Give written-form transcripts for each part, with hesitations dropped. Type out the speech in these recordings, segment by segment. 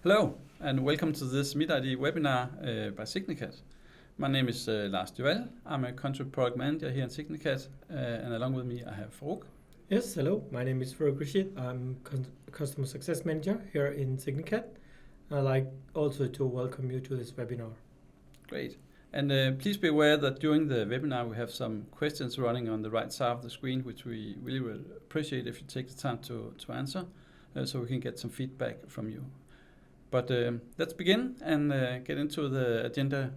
Hello, and welcome to this MitID webinar by Signicat. My name is Lars Duval. I'm a country product manager here in Signicat, and along with me I have Farooq. Yes, hello. My name is Farooq Rashid. I'm customer success manager here in Signicat. I'd like also to welcome you to this webinar. Great. And please be aware that during the webinar we have some questions running on the right side of the screen, which we really will appreciate if you take the time to answer, so we can get some feedback from you. But let's begin and get into the agenda.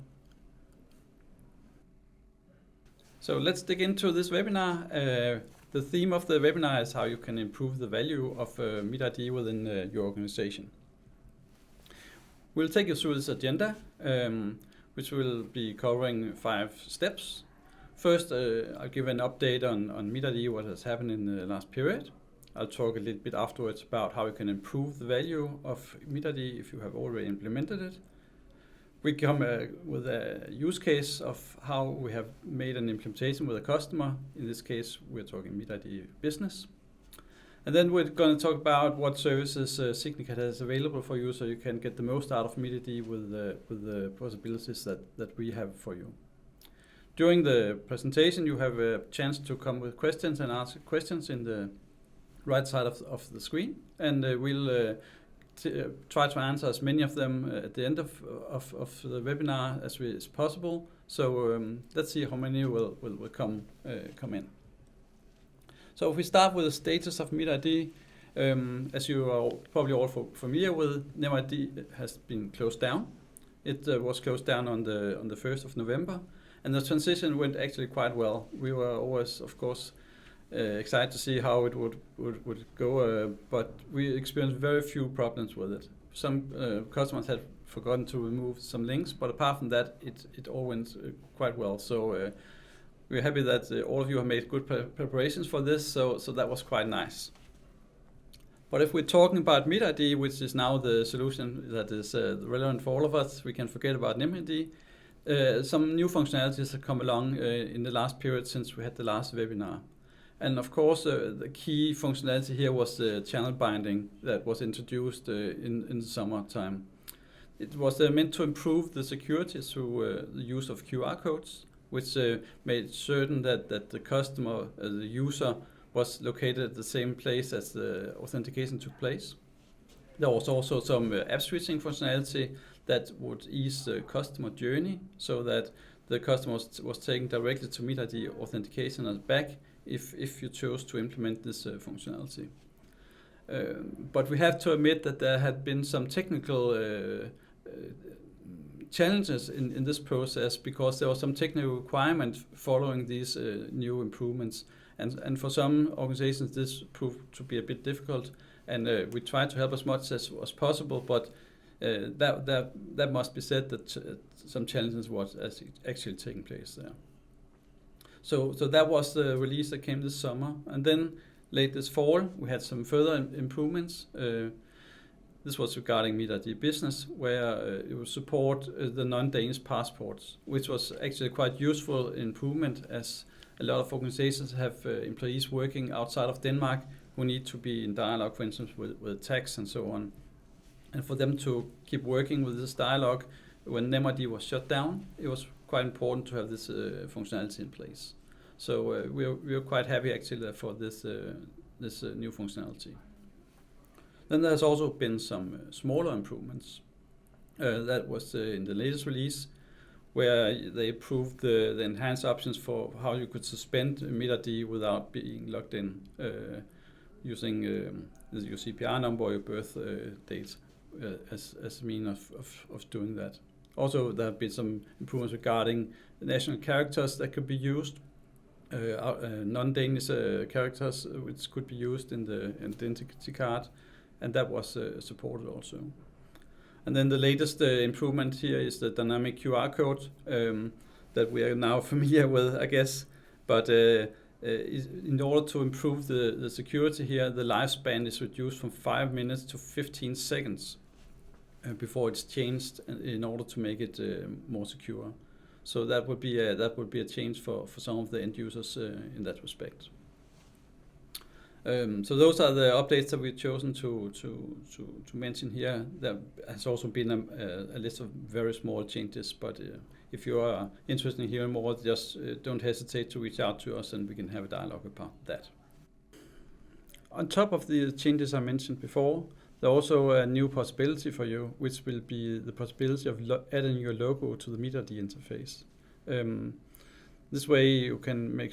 So let's dig into this webinar. The theme of the webinar is how you can improve the value of MitID within your organization. We'll take you through this agenda, which will be covering 5 steps. First, I'll give an update on MitID, what has happened in the last period. I'll talk a little bit afterwards about how you can improve the value of MitID if you have already implemented it. We come with a use case of how we have made an implementation with a customer. In this case, we're talking MitID business. And then we're going to talk about what services Signicat has available for you so you can get the most out of MitID with the possibilities that we have for you. During the presentation, you have a chance to come with questions and ask questions in the right side of the screen, and we'll try to answer as many of them at the end of the webinar as possible. So let's see how many will come in. So if we start with the status of MitID, as you are probably all familiar with, MitID has been closed down. It was closed down on the 1st of November, and the transition went actually quite well. We were always, of course, excited to see how it would go, but we experienced very few problems with it. Some customers had forgotten to remove some links, but apart from that, it all went quite well. So we're happy that all of you have made good preparations for this, so that was quite nice. But if we're talking about MitID, which is now the solution that is relevant for all of us, we can forget about MitID. Some new functionalities have come along in the last period since we had the last webinar. And of course, the key functionality here was the channel binding that was introduced in the summertime. It was meant to improve the security through the use of QR codes, which made certain that the customer, the user, was located at the same place as the authentication took place. There was also some app switching functionality that would ease the customer journey so that the customer was taken directly to MitID authentication and back if you chose to implement this functionality. But we have to admit that there had been some technical challenges in this process because there was some technical requirement following these new improvements. And for some organizations this proved to be a bit difficult, and we tried to help as much as was possible, but that must be said that some challenges was actually taking place there. So that was the release that came this summer, and then late this fall we had some further improvements. This was regarding MitID Business, where it would support the non-Danish passports, which was actually quite useful improvement, as a lot of organizations have employees working outside of Denmark who need to be in dialogue, for instance, with tax and so on. And for them to keep working with this dialogue when MitID was shut down, it was quite important to have this functionality in place. So we are quite happy actually for this new functionality. Then there's also been some smaller improvements. That was in the latest release, where they improved the enhanced options for how you could suspend MitID without being logged in, using your CPR number or your birth date as a means of doing that. Also, there have been some improvements regarding the national characters that could be used, non-Danish characters which could be used in the identity card, and that was supported also. And then the latest improvement here is the dynamic QR code that we are now familiar with, I guess. But in order to improve the security here, the lifespan is reduced from 5 minutes to 15 seconds before it's changed in order to make it more secure. So that would be a change for some of the end users in that respect. So those are the updates that we've chosen to mention here. There has also been a list of very small changes, but if you are interested in hearing more, just don't hesitate to reach out to us and we can have a dialogue about that. On top of the changes I mentioned before, there's also a new possibility for you, which will be the possibility of adding your logo to the MitID interface. This way you can make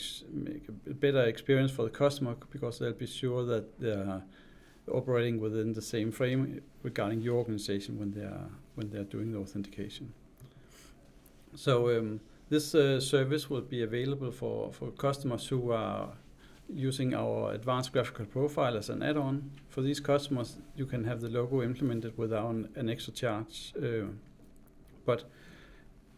a better experience for the customer, because they'll be sure that they are operating within the same frame regarding your organization when they are doing the authentication. So this service will be available for customers who are using our Advanced Graphical Profile as an add-on. For these customers, you can have the logo implemented without an extra charge. But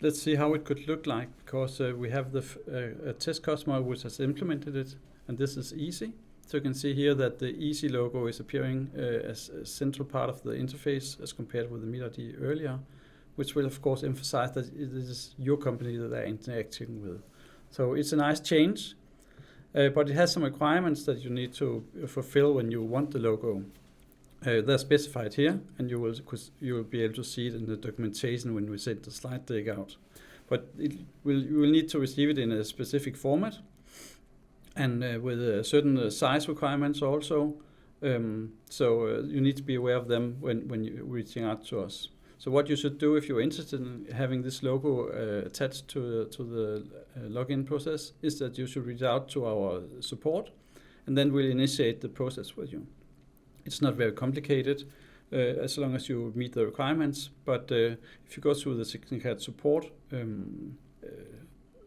let's see how it could look like, because we have a test customer which has implemented it, and this is easy. So you can see here that the easy logo is appearing as a central part of the interface as compared with the MitID earlier, which will of course emphasize that it is your company that they're interacting with. So it's a nice change, but it has some requirements that you need to fulfill when you want the logo. They're specified here, and you will be able to see it in the documentation when we send the slide deck out. But you will need to receive it in a specific format, and with certain size requirements also. So you need to be aware of them when you're reaching out to us. So what you should do if you're interested in having this logo attached to the login process is that you should reach out to our support, and then we'll initiate the process with you. It's not very complicated as long as you meet the requirements, but if you go through the Signicat support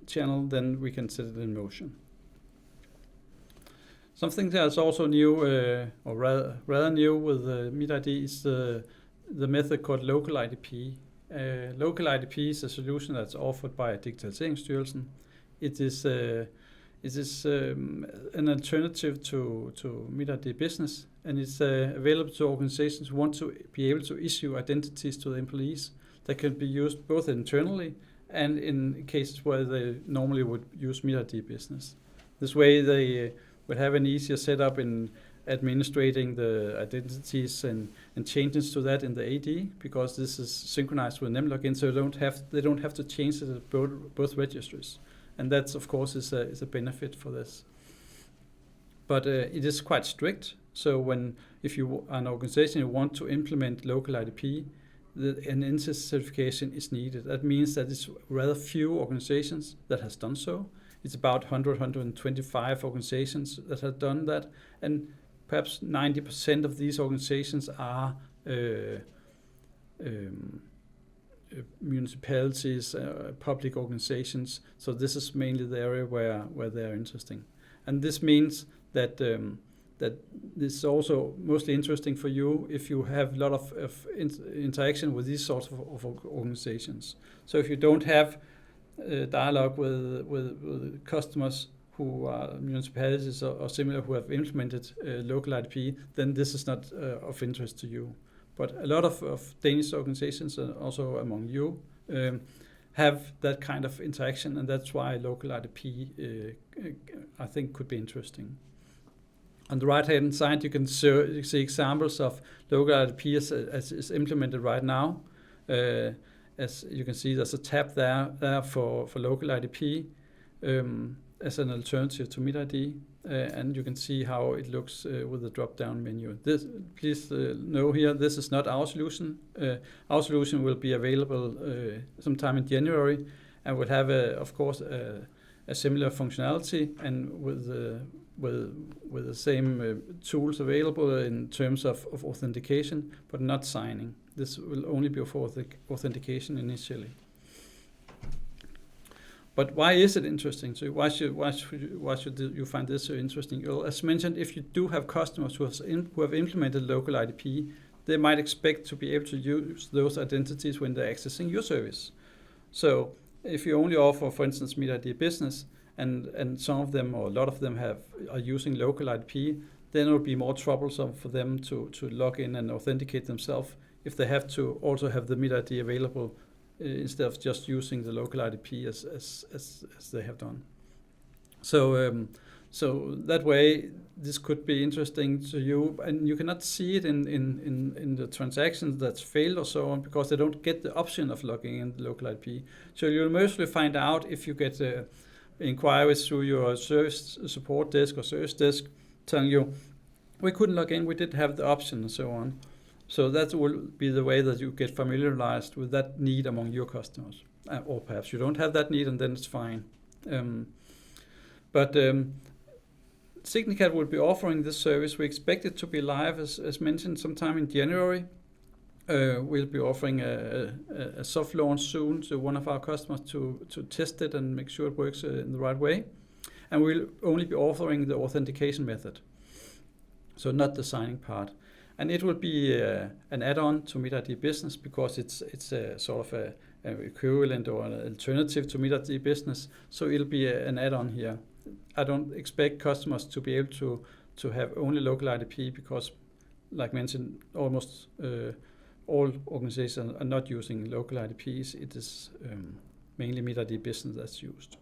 channel, then we can set it in motion. Something that's also new, or rather new with MitID is the method called local IDP. Local IDP is a solution that's offered by Digitaliseringsstyrelsen. It is an alternative to MitID Business, and it's available to organizations who want to be able to issue identities to the employees that can be used both internally and in cases where they normally would use MitID Business. This way they would have an easier setup in administrating the identities and changes to that in the AD, because this is synchronized with NemLogin, so they don't have to change it at both registries. And that's of course is a benefit for this. But it is quite strict. So if you are an organization who want to implement local IDP, an NCIS certification is needed. That means that it's rather few organizations that has done so. It's about 125 organizations that have done that, and perhaps 90% of these organizations are municipalities, public organizations. So this is mainly the area where they are interesting, and this means that that this is also mostly interesting for you if you have a lot of interaction with these sorts of organizations. So if you don't have dialogue with customers who are municipalities or similar who have implemented local IDP, then this is not of interest to you. But a lot of Danish organizations, also among you, have that kind of interaction, and that's why local IDP I think could be interesting. On the right-hand side, you can see examples of local IDP as is implemented right now. As you can see, there's a tab there for local IDP as an alternative to MitID, and you can see how it looks with the drop-down menu. Please know here, this is not our solution. Our solution will be available sometime in January, and will have, of course, a similar functionality, and with the same tools available in terms of authentication, but not signing. This will only be for authentication initially. But why is it interesting? So why should you find this so interesting? Well, as mentioned, if you do have customers who have implemented local IDP, they might expect to be able to use those identities when they're accessing your service. So if you only offer, for instance, MitID Business, and some of them or a lot of them are using local IDP, then it will be more troublesome for them to log in and authenticate themselves if they have to also have the MitID available instead of just using the local IDP as they have done. So So that way, this could be interesting to you, and you cannot see it in the transactions that's failed or so on, because they don't get the option of logging in the local IP. So you'll mostly find out if you get inquiries through your service support desk or service desk telling you, we couldn't log in, we didn't have the option, and so on. So that will be the way that you get familiarized with that need among your customers. Or perhaps you don't have that need, and then it's fine. But Signicat will be offering this service. We expect it to be live, as mentioned, sometime in January. We'll be offering a soft launch soon to one of our customers to test it and make sure it works in the right way. And we'll only be offering the authentication method, so not the signing part. And it will be an add-on to MitID Business, because it's a sort of an equivalent or an alternative to MitID Business. So it'll be an add-on here. I don't expect customers to be able to have only local IDP, because, like mentioned, almost all organizations are not using local IDPs. It is mainly MitID Business that's used.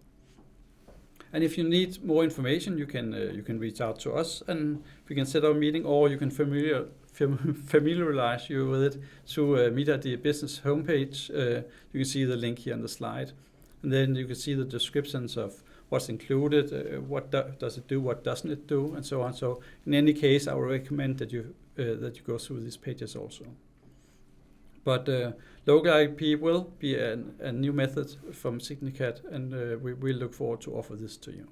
And if you need more information, you can reach out to us, and we can set up a meeting, or you can familiarize you with it through MitID Business homepage. You can see the link here on the slide, and then you can see the descriptions of what's included, what does it do, what doesn't it do, and so on. So in any case, I would recommend that you go through these pages also. But local IP will be a new method from Signicat, and we will look forward to offer this to you.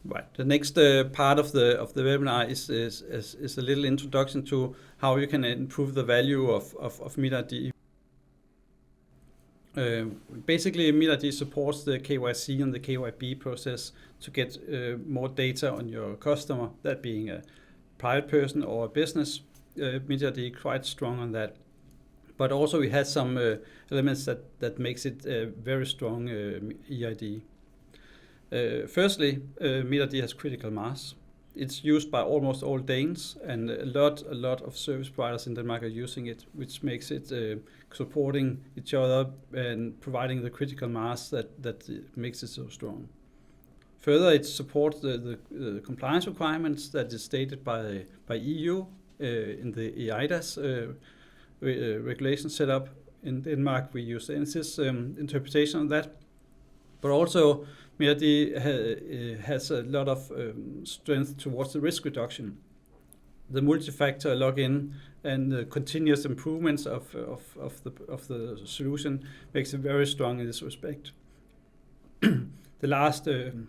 Right. The next part of the webinar is a little introduction to how you can improve the value of MitID. Basically, MitID supports the KYC and the KYB process to get more data on your customer, that being a private person or a business. MitID quite strong on that, but also it has some elements that makes it a very strong EID. Firstly, MitID has critical mass. It's used by almost all Danes, and a lot of service providers in Denmark are using it, which makes it supporting each other and providing the critical mass that makes it so strong. Further, it supports the compliance requirements that is stated by EU in the EIDAS regulation setup. In Denmark, we use the NSYS interpretation of that, but also MitID has a lot of strength towards the risk reduction. The multi-factor login and the continuous improvements of the solution makes it very strong in this respect. The last thing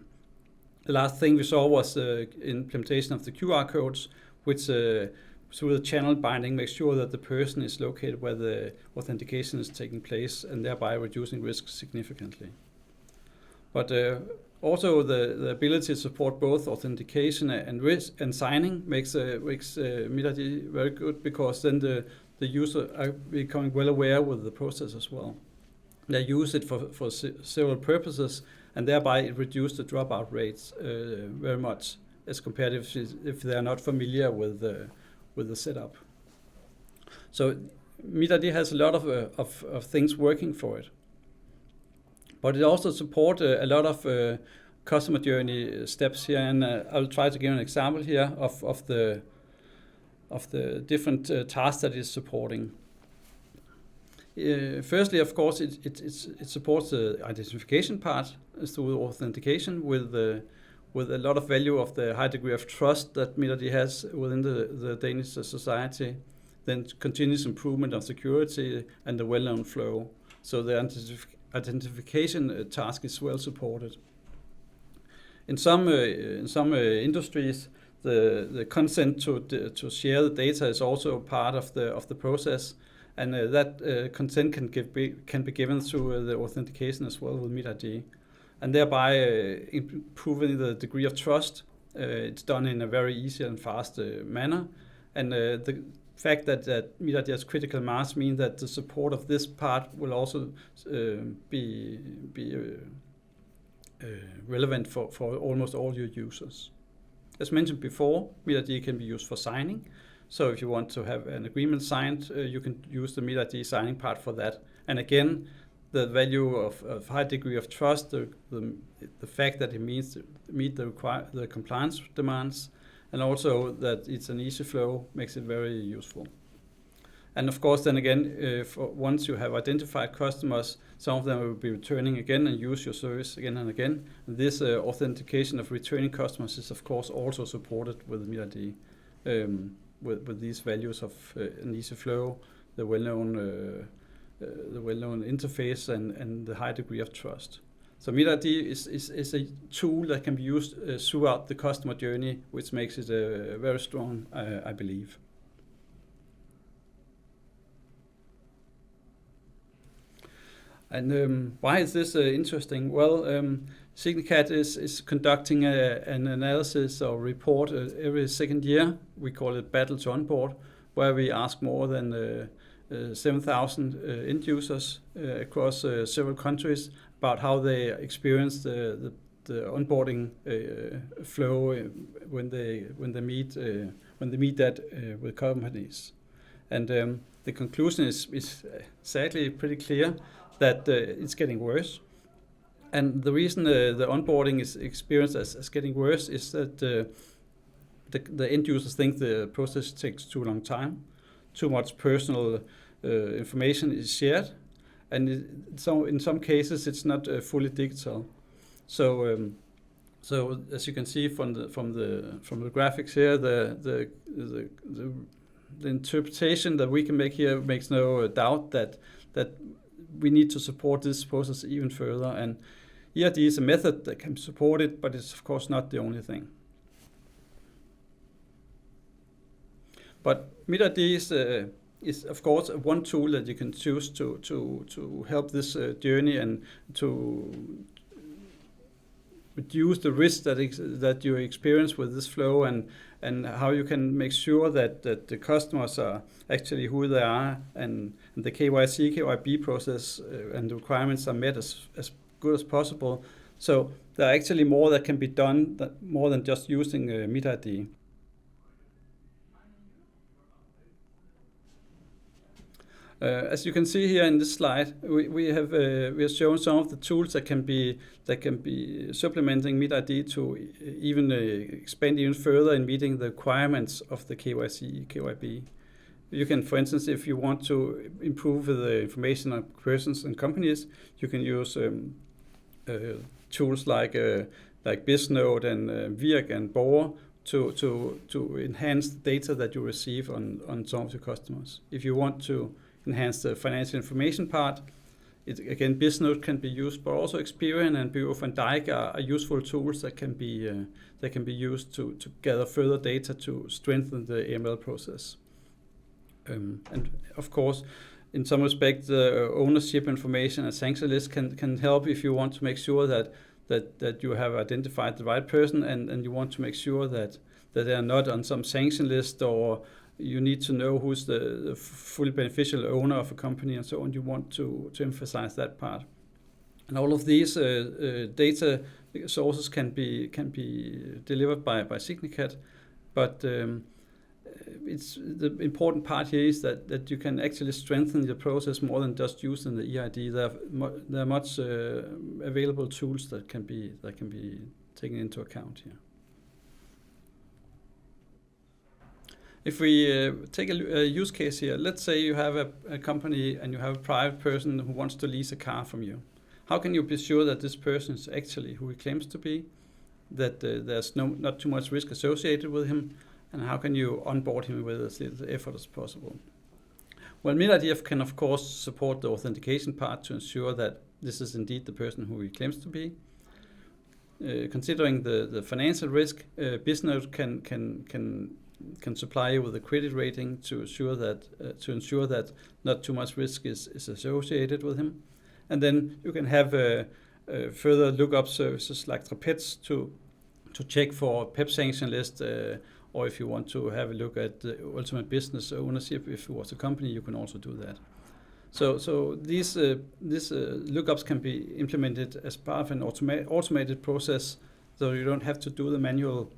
we saw was the implementation of the QR codes, which through the channel binding makes sure that the person is located where the authentication is taking place, and thereby reducing risk significantly. But also the ability to support both authentication and risk and signing makes MitID very good, because then the user are becoming well aware with the process as well. They use it for several purposes, and thereby it reduces the dropout rates very much as compared if they are not familiar with the setup. So MitID has a lot of things working for it. But it also supports a lot of customer journey steps here, and I'll try to give an example here of the different tasks that it's supporting. Firstly, of course, it supports the identification part through authentication with a lot of value of the high degree of trust that MitID has within the Danish society. Then continuous improvement of security and the well-known flow. So the identification task is well supported. In some industries, the consent to share the data is also part of the process, and that consent can be given through the authentication as well with MitID, and thereby improving the degree of trust. It's done in a very easy and fast manner, and the fact that MitID has critical mass means that the support of this part will also be relevant for almost all your users. As mentioned before, MitID can be used for signing. So if you want to have an agreement signed, you can use the MitID signing part for that. And again, the value of high degree of trust, the fact that it means to meet the compliance demands, and also that it's an easy flow makes it very useful. And of course, then again, once you have identified customers, some of them will be returning again and use your service again and again. And this authentication of returning customers is of course also supported with MitID, with these values of an easy flow, the well-known interface, and the high degree of trust. So MitID is a tool that can be used throughout the customer journey, which makes it very strong, I believe. And why is this interesting? Well, Signicat is conducting an analysis or report every second year. We call it Battle to Onboard, where we ask more than 7,000 end users across several countries about how they experience the onboarding flow when they meet that with companies. And the conclusion is sadly pretty clear, that it's getting worse. And the reason the onboarding is experienced as getting worse is that the end users think the process takes too long time, too much personal information is shared, and in some cases it's not fully digital. So as you can see from the graphics here, the interpretation that we can make here makes no doubt that we need to support this process even further. And EID is a method that can support it, but it's of course not the only thing. But MitID is of course one tool that you can choose to help this journey and to reduce the risk that you experience with this flow, and how you can make sure that the customers are actually who they are, and the KYC, KYB process and the requirements are met as good as possible. So there are actually more that can be done, more than just using MitID. As you can see here in this slide, we have shown some of the tools that can be supplementing MitID to even expand even further in meeting the requirements of the KYC, KYB. You can, for instance, if you want to improve the information on persons and companies, you can use tools like Bisnode and Virk and Borger to enhance the data that you receive on some of your customers. If you want to enhance the financial information part, again, Bisnode can be used, but also Experian and Bureau van Dijk are useful tools that can be used to gather further data to strengthen the AML process. And of course, in some respect, the ownership information and sanction list can help if you want to make sure that you have identified the right person, and you want to make sure that they are not on some sanction list, or you need to know who's the fully beneficial owner of a company and so on. You want to emphasize that part. And all of these data sources can be delivered by Signicat, but it's the important part here is that you can actually strengthen the process more than just using the EID. There are much available tools that can be taken into account here. If we take a use case here, let's say you have a company and you have a private person who wants to lease a car from you. How can you be sure that this person is actually who he claims to be, that there's not too much risk associated with him, and how can you onboard him with as little effort as possible? Well, MitID can of course support the authentication part to ensure that this is indeed the person who he claims to be. Considering the financial risk, Bisnode can supply you with a credit rating to ensure that not too much risk is associated with him. And then you can have further lookup services like Trapez to check for PEP sanction list, or if you want to have a look at the ultimate business ownership, if it was a company, you can also do that. So these lookups can be implemented as part of an automated process, so you don't have to do the manual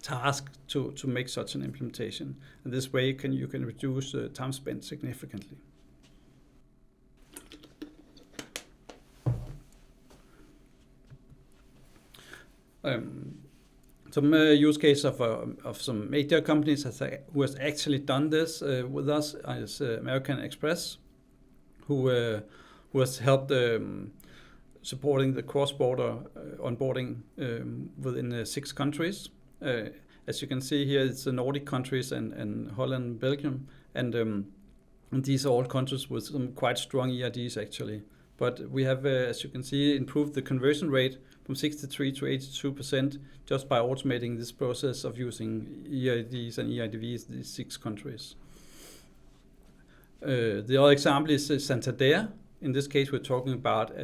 task to make such an implementation. And this way you can reduce time spent significantly. Some use case of some major companies who has actually done this with us is American Express, who has helped supporting the cross-border onboarding within 6 countries. As you can see here, it's the Nordic countries and Holland and Belgium, and these are all countries with some quite strong EIDs actually. But we have, as you can see, improved the conversion rate from 63 to 82% just by automating this process of using EIDs and EIDVs in these 6 countries. The other example is Santander. In this case, we're talking about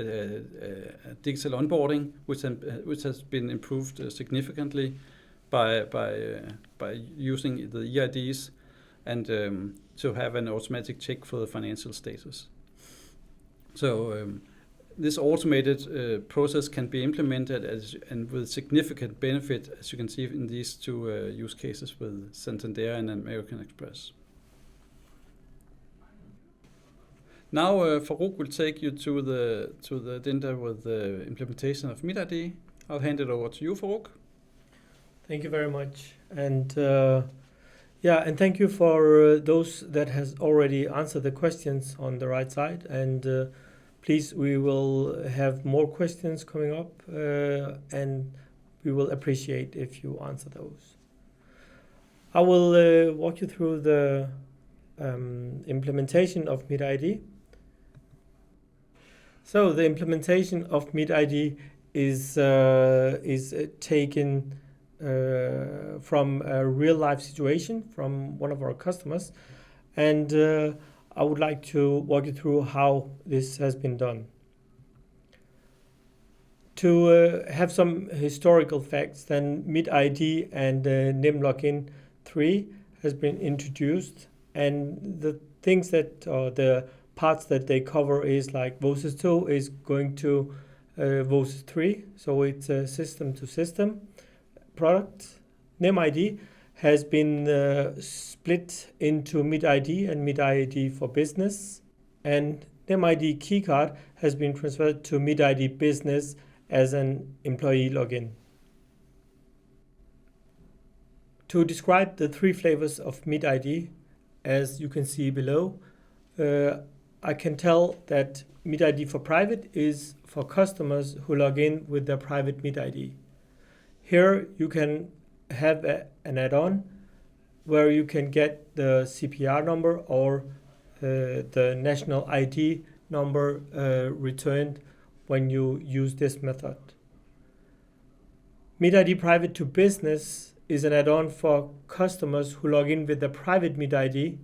digital onboarding, which has been improved significantly by using the EIDs and to have an automatic check for the financial status. So this automated process can be implemented and with significant benefit, as you can see in these 2 use cases with Santander and American Express. Now Farooq will take you to the agenda with the implementation of MitID. I'll hand it over to you, Farooq. Thank you very much. And and thank you for those that has already answered the questions on the right side. And please, we will have more questions coming up, and we will appreciate if you answer those. I will walk you through the implementation of MitID. So the implementation of MitID is taken from a real life situation from one of our customers, and I would like to walk you through how this has been done. To have some historical facts, then MitID and NIM Login 3 has been introduced, and the things that the parts that they cover is like Voices 2 is going to Voices 3, so it's a system-to-system product. NIMID has been split into MitID and MitID for Business, and NIMID keycard has been transferred to MitID Business as an employee login. To describe the 3 flavors of MitID, as you can see below, I can tell that MitID for Private is for customers who log in with their private MitID. Here you can have an add-on where you can get the CPR number or the national ID number returned when you use this method. MitID Private to Business is an add-on for customers who log in with their private MitID.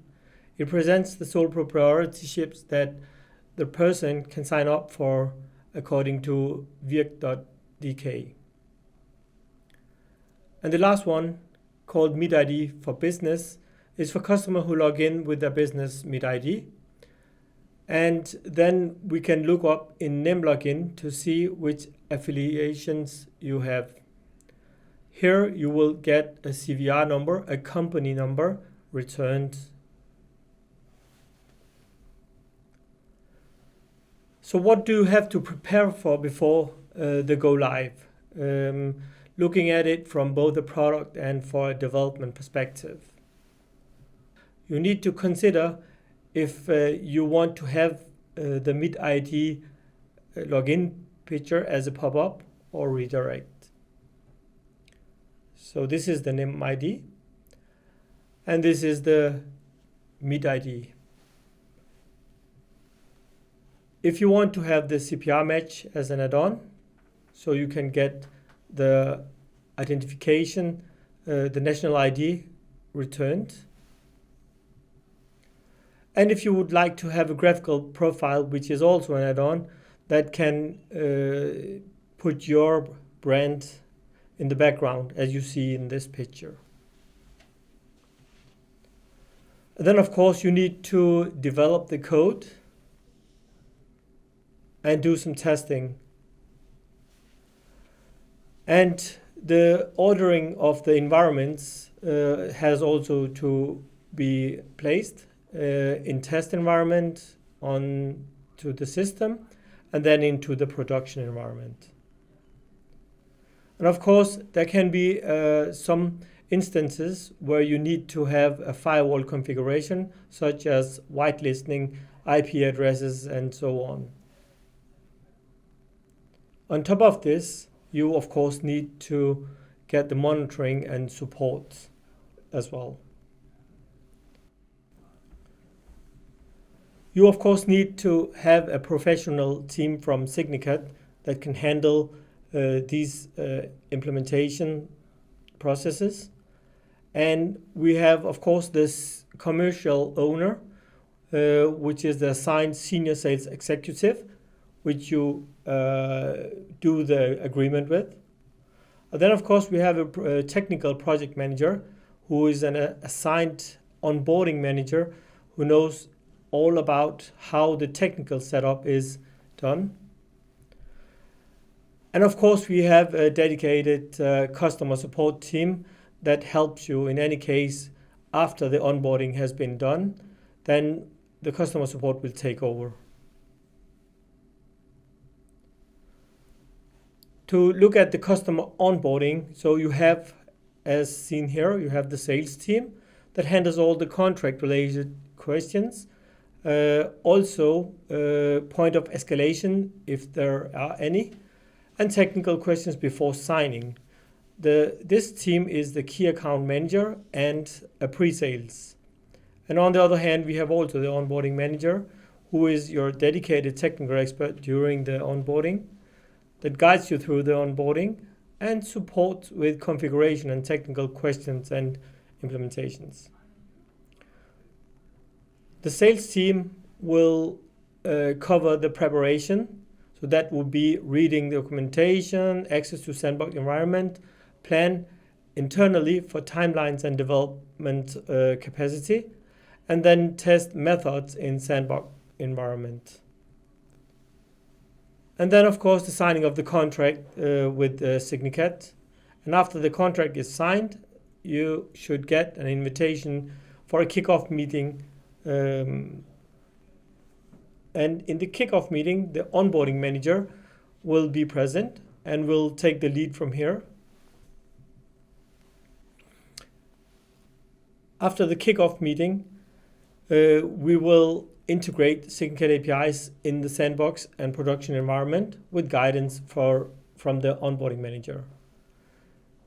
It presents the sole proprietorships that the person can sign up for according to virk.dk. And the last one, called MitID for Business, is for customers who log in with their business MitID. And then we can look up in NIM Login to see which affiliations you have. Here you will get a CVR number, a company number, returned. So what do you have to prepare for before the go live? Looking at it from both a product and for a development perspective. You need to consider if you want to have the MitID login picture as a pop-up or redirect. So this is the NIMID, and this is the MitID. If you want to have the CPR match as an add-on, so you can get the identification, the national ID returned. And if you would like to have a graphical profile, which is also an add-on, that can put your brand in the background, as you see in this picture. And then, of course, you need to develop the code and do some testing. And the ordering of the environments has also to be placed in test environment on to the system and then into the production environment. And of course, there can be some instances where you need to have a firewall configuration, such as whitelisting IP addresses and so on. On top of this, you of course need to get the monitoring and support as well. You of course need to have a professional team from Signicat that can handle these implementation processes. And we have of course this commercial owner, which is the assigned senior sales executive, which you do the agreement with. And then of course we have a technical project manager who is an assigned onboarding manager who knows all about how the technical setup is done. And of course we have a dedicated customer support team that helps you in any case after the onboarding has been done. Then the customer support will take over. To look at the customer onboarding, so you have, as seen here, you have the sales team that handles all the contract related questions. Also point of escalation if there are any, and technical questions before signing. This team is the key account manager and a pre-sales. And on the other hand, we have also the onboarding manager, who is your dedicated technical expert during the onboarding, that guides you through the onboarding and supports with configuration and technical questions and implementations. The sales team will cover the preparation, so that will be reading the documentation, access to sandbox environment, plan internally for timelines and development capacity, and then test methods in sandbox environment. And then of course the signing of the contract with Signicat. And after the contract is signed, you should get an invitation for a kickoff meeting. And in the kickoff meeting, the onboarding manager will be present and will take the lead from here. After the kickoff meeting, we will integrate Signicat APIs in the sandbox and production environment with guidance from the onboarding manager.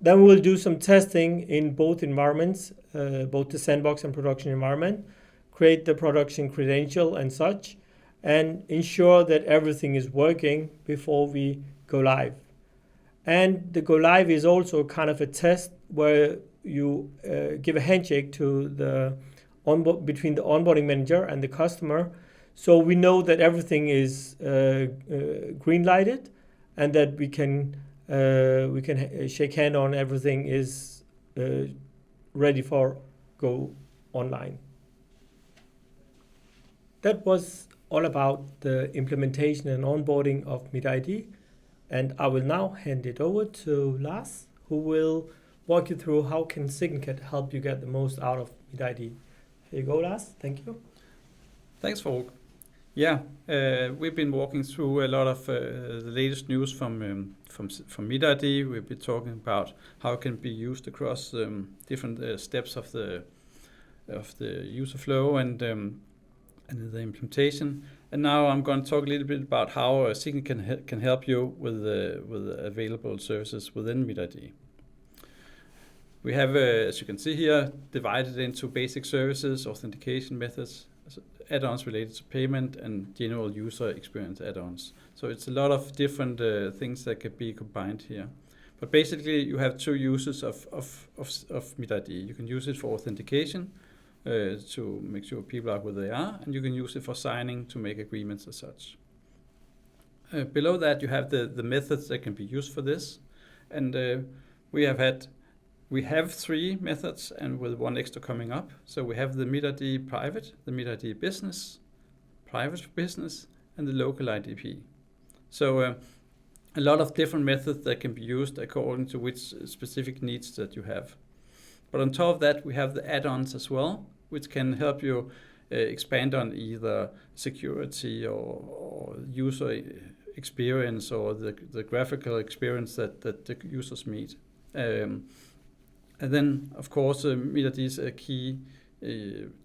Then we will do some testing in both environments, both the sandbox and production environment, create the production credential and such, and ensure that everything is working before we go live. And the go live is also kind of a test where you give a handshake to the between the onboarding manager and the customer, so we know that everything is green lighted and that we can shake hand on everything is ready for go online. That was all about the implementation and onboarding of MitID, and I will now hand it over to Lars, who will walk you through how can Signicat help you get the most out of MitID. Here you go, Lars. Thank you. Thanks, Farooq. Yeah, we've been walking through a lot of the latest news from MitID. We've been talking about how it can be used across different steps of the user flow and the implementation. And now I'm going to talk a little bit about how Signicat can help you with the available services within MitID. We have, as you can see here, divided into basic services, authentication methods, add-ons related to payment, and general user experience add-ons. So it's a lot of different things that can be combined here. But basically, you have two uses of MitID. You can use it for authentication to make sure people are where they are, and you can use it for signing to make agreements as such. Below that, you have the methods that can be used for this, and we have three methods, and with one extra coming up. So we have the MitID private, the MitID business, private for business, and the local IDP. So a lot of different methods that can be used according to which specific needs that you have. But on top of that, we have the add-ons as well, which can help you expand on either security or user experience or the graphical experience that the users meet. And then, of course, MitID is a key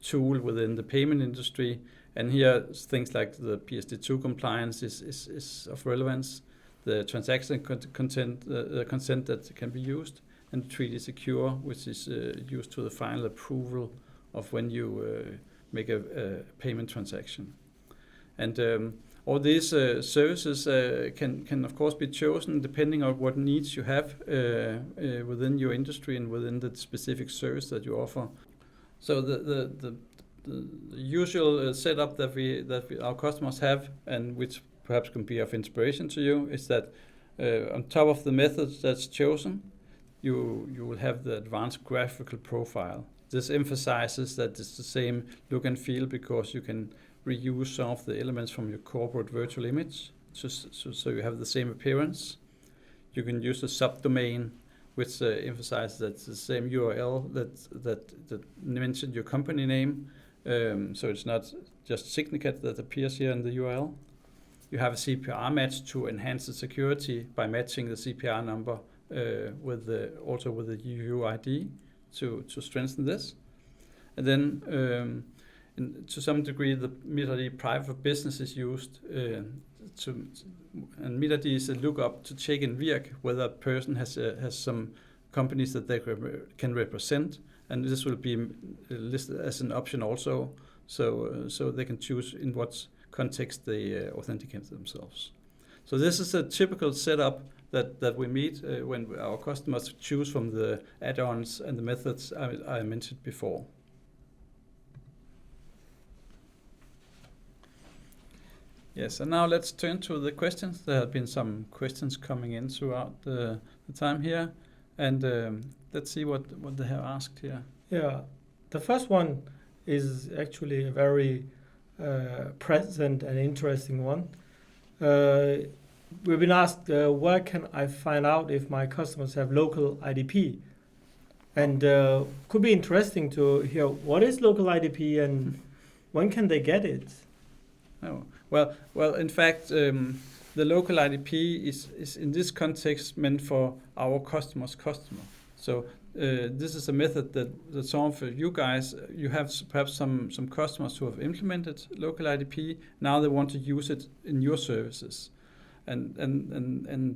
tool within the payment industry. And here, things like the PSD2 compliance is of relevance. The transaction consent that can be used, and 3D Secure, which is used to the final approval of when you make a payment transaction. And all these services can of course be chosen depending on what needs you have within your industry and within the specific service that you offer. So the usual setup that our customers have, and which perhaps can be of inspiration to you, is that on top of the methods that's chosen, you will have the Advanced Graphical Profile. This emphasizes that it's the same look and feel because you can reuse some of the elements from your corporate virtual image, so you have the same appearance. You can use a subdomain, which emphasizes that it's the same URL that mentioned your company name, so it's not just Signicat that appears here in the URL. You have a CPR match to enhance the security by matching the CPR number with the UUID to strengthen this. And then to some degree, the MitID private for business is used and MitID is a lookup to check in Virk whether a person has some companies that they can represent, and this will be listed as an option also, so they can choose in what context they authenticate themselves. So this is a typical setup that we meet when our customers choose from the add-ons and the methods I mentioned before. Yes, and now let's turn to the questions. There have been some questions coming in throughout the time here, and let's see what they have asked here. Yeah, the first one is actually a very present and interesting one. We've been asked, where can I find out if my customers have local IDP? And could be interesting to hear what is local IDP and when can they get it? Oh. Well, in fact, the local IDP is in this context meant for our customer's customer. So this is a method that some of you guys, you have perhaps some customers who have implemented local IDP. Now they want to use it in your services. And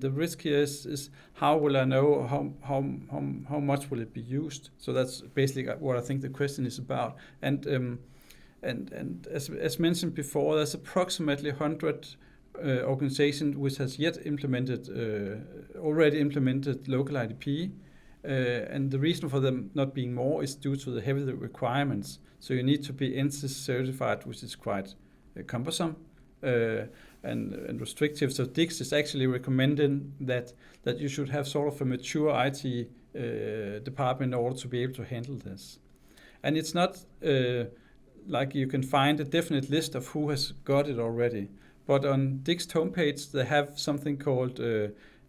the risk here is how will I know how much will it be used? So that's basically what I think the question is about. And as mentioned before, there's approximately 100 organizations which has already implemented local IDP, and the reason for them not being more is due to the heavy requirements. So you need to be NCIS certified, which is quite cumbersome and restrictive. So Dix is actually recommending that you should have sort of a mature IT department in order to be able to handle this. And it's not like you can find a definite list of who has got it already. But on Dix homepage, they have something called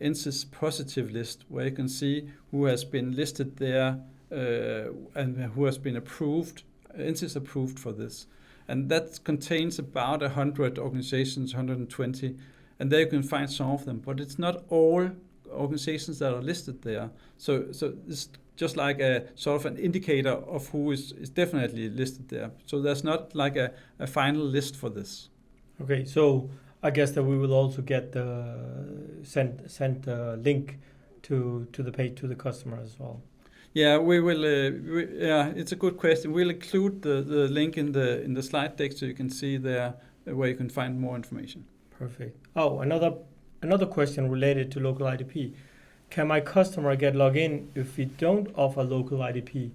NCIS positive list, where you can see who has been listed there and who has been approved, NCIS approved for this. And that contains about 100 organizations, 120, and there you can find some of them. But it's not all organizations that are listed there. So it's just like a sort of an indicator of who is definitely listed there. So there's not like a final list for this. Okay, so I guess that we will also get send the link to the page to the customer as well. Yeah, we will. Yeah, it's a good question. We'll include the link in the slide deck so you can see there where you can find more information. Perfect. Oh, another question related to local IDP. Can my customer get login if we don't offer local IDP?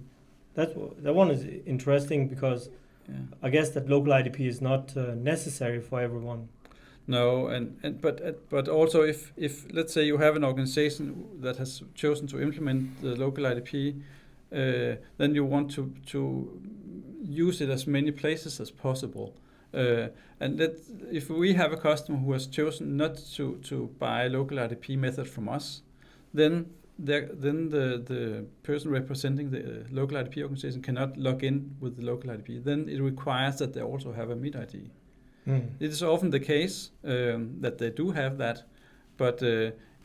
That one is interesting because I guess that local IDP is not necessary for everyone. No, but also if let's say you have an organization that has chosen to implement the local IDP, then you want to use it as many places as possible. And if we have a customer who has chosen not to buy a local IDP method from us, then the person representing the local IDP organization cannot log in with the local IDP. Then it requires that they also have a MitID. It is often the case that they do have that, but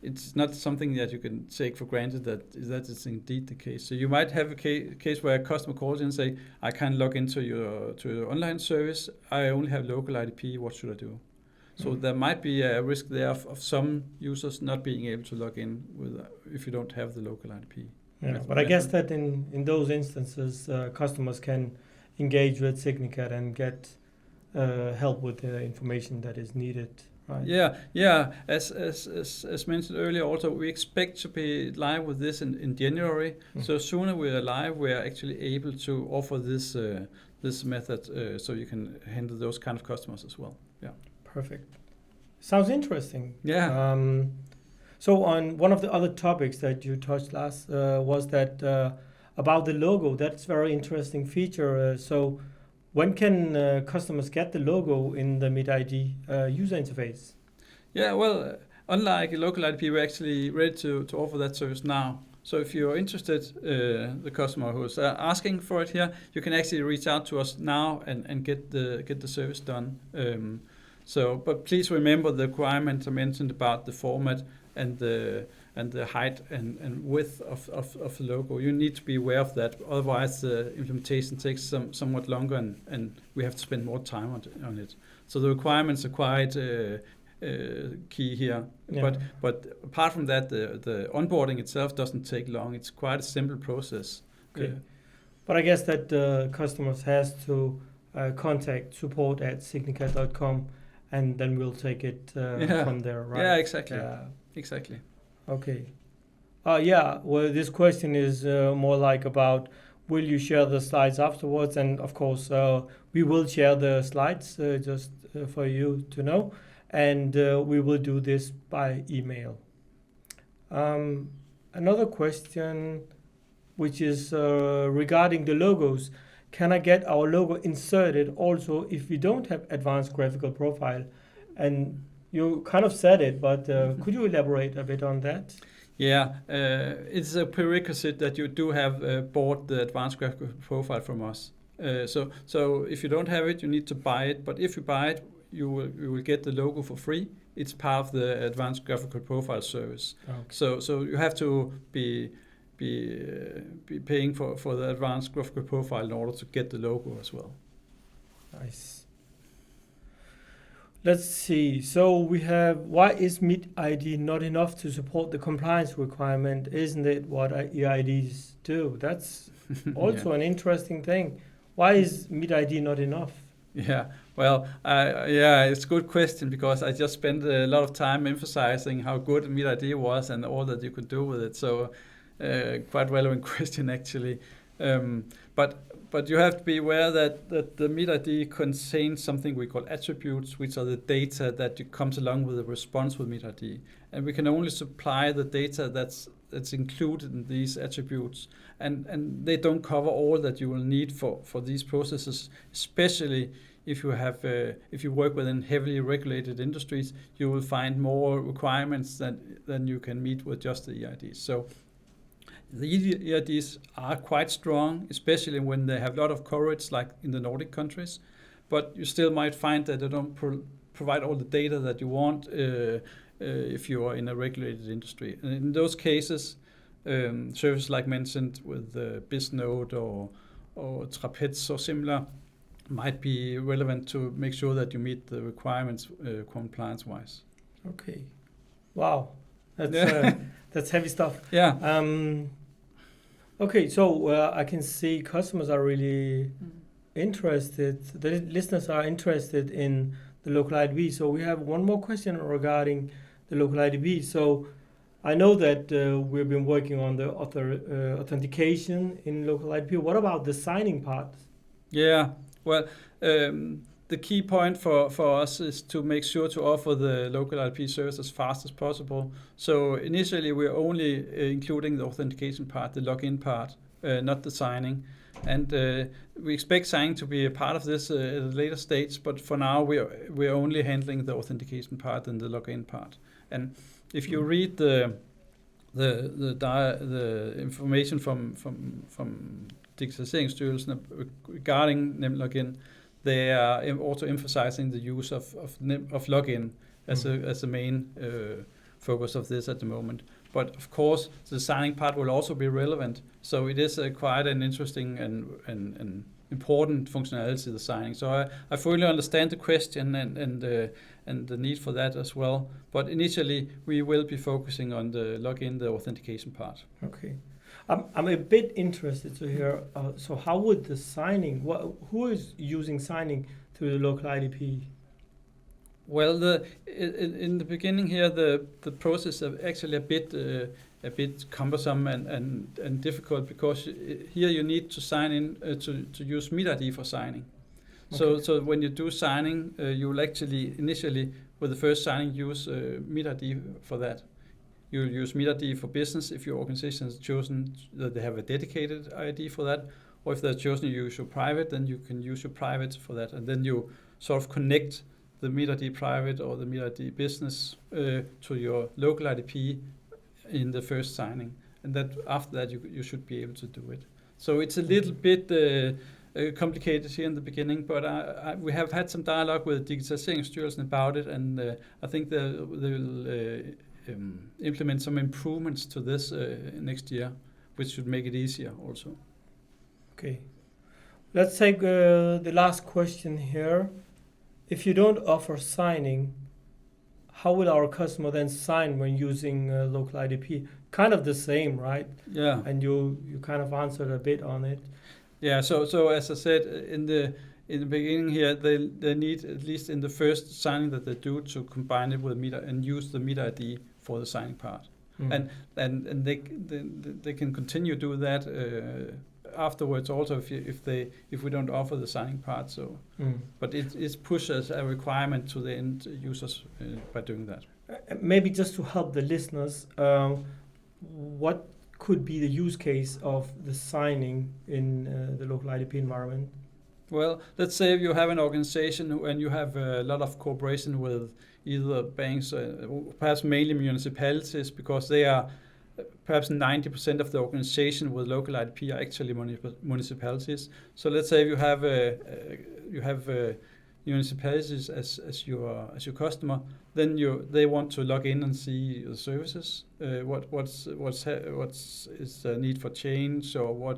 it's not something that you can take for granted that is indeed the case. So you might have a case where a customer calls in and say, I can't log into your online service, I only have local IDP, what should I do? So there might be a risk there of some users not being able to log in if you don't have the local IDP. Yeah, but I guess that in those instances, customers can engage with Signicat and get help with the information that is needed. Right. Yeah. As mentioned earlier, also we expect to be live with this in January. So sooner we are live, we are actually able to offer this method, so you can handle those kind of customers as well. Yeah. Perfect. Sounds interesting. Yeah. So on one of the other topics that you touched last was that about the logo. That's a very interesting feature. So when can customers get the logo in the MitID user interface? Yeah, well, unlike a local IDP, we're actually ready to offer that service now. So if you're interested, the customer who's asking for it here, you can actually reach out to us now and get the service done. But please remember the requirements I mentioned about the format and the height and width of the logo. You need to be aware of that. Otherwise, the implementation takes somewhat longer, and we have to spend more time on it. So the requirements are quite key here. Yeah. But apart from that, the onboarding itself doesn't take long. It's quite a simple process. Okay. But I guess that customers has to contact support@signicat.com, and then we'll take it from there, right? Yeah, exactly. Exactly. Okay. Well, this question is more like about, will you share the slides afterwards? And of course, we will share the slides just for you to know. And we will do this by email. Another question, which is regarding the logos. Can I get our logo inserted also if we don't have Advanced Graphical Profile? And you kind of said it, but could you elaborate a bit on that? Yeah, it's a prerequisite that you do have bought the Advanced Graphical Profile from us. So if you don't have it, you need to buy it. But if you buy it, you will get the logo for free. It's part of the Advanced Graphical Profile service. Okay. So you have to be paying for the Advanced Graphical Profile in order to get the logo as well. Nice. Let's see. So we have, why is MitID not enough to support the compliance requirement? Isn't it what EIDs do? That's also an interesting thing. Why is MitID not enough? Yeah, well, it's a good question, because I just spent a lot of time emphasizing how good MitID was and all that you could do with it. So quite relevant question, actually. But you have to be aware that the MitID contains something we call attributes, which are the data that comes along with the response with MitID. And we can only supply the data that's included in these attributes. And they don't cover all that you will need for these processes, especially if you work within heavily regulated industries. You will find more requirements than you can meet with just the EIDs. So the EIDs are quite strong, especially when they have a lot of coverage, like in the Nordic countries. But you still might find that they don't provide all the data that you want if you are in a regulated industry. And in those cases, services like mentioned with Bisnode or Trapez or similar might be relevant to make sure that you meet the requirements compliance-wise. Okay. Wow. That's heavy stuff. Yeah. Okay, so I can see customers are really interested. The listeners are interested in the local IDP. So we have one more question regarding the local IDP. So I know that we've been working on the authentication in local IDP. What about the signing part? Yeah, well, the key point for us is to make sure to offer the local IDP service as fast as possible. So initially, we're only including the authentication part, the login part, not the signing. And we expect signing to be a part of this at a later stage, but for now, we're only handling the authentication part and the login part. And if you read the information from Digitaliseringsstyrelsen regarding NemLogin, they are also emphasizing the use of login as a main focus of this at the moment. But of course, the signing part will also be relevant. So it is quite an interesting and important functionality, the signing. So I fully understand the question and the need for that as well. But initially, we will be focusing on the login, the authentication part. Okay. I'm a bit interested to hear, so how would the signing, who is using signing through the local IDP? Well, in the beginning here, the process is actually a bit cumbersome and difficult, because here you need to sign in to use MitID for signing. Okay. So when you do signing, you will actually initially with the first signing use MitID for that. You'll use MitID for business if your organization has chosen that they have a dedicated ID for that, or if they're chosen to use your private, then you can use your private for that, and then you sort of connect the MitID private or the MitID business to your local IDP in the first signing, and that after that you should be able to do it. So it's a little bit complicated here in the beginning, but we have had some dialogue with Digitaliseringsstyrelsen about it, and I think they will implement some improvements to this next year, which should make it easier also. Okay, let's take the last question here. If you don't offer signing, how will our customer then sign when using local IDP? Kind of the same, right? Yeah. And you kind of answered a bit on it. Yeah. So as I said in the beginning here, they need, at least in the first signing that they do, to combine it with MitID and use the MitID for the signing part. And they can continue to do that afterwards also if we don't offer the signing part. So, but it pushes a requirement to the end users by doing that. Maybe just to help the listeners, what could be the use case of the signing in the local IDP environment? Well, let's say if you have an organization and you have a lot of cooperation with either banks, perhaps mainly municipalities, because they are perhaps 90% of the organization with local IDP are actually municipalities. So let's say if you have municipalities as your customer, then they want to log in and see the services. What's is the need for change, or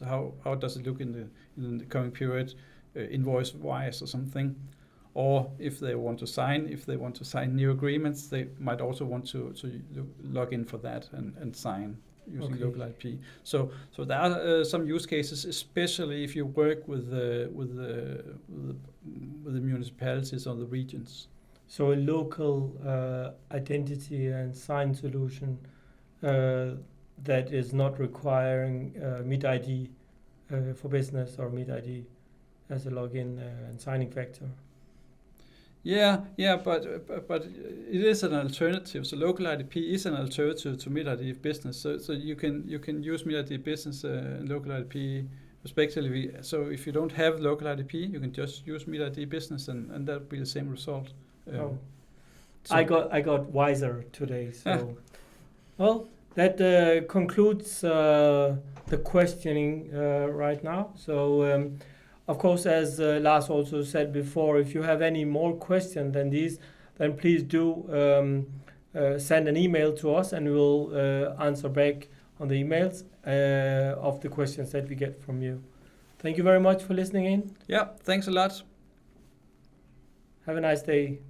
how does it look in the coming period, invoice wise or something. Or if they want to sign new agreements, they might also want to log in for that and sign using local IP. So there are some use cases, especially if you work with the municipalities or the regions. So a local identity and sign solution that is not requiring MitID for business or MitID as a login and signing factor. Yeah, but it is an alternative. So local IDP is an alternative to MitID business. So you can use MitID business and local IDP respectively. So if you don't have local IDP, you can just use MitID business, and that will be the same result. So I got wiser today. So well, that concludes the questioning right now. So. Of course, as Lars also said before, if you have any more questions than these, then please do send an email to us, and we will answer back on the emails of the questions that we get from you. Thank you very much for listening in. Yeah, thanks a lot. Have a nice day.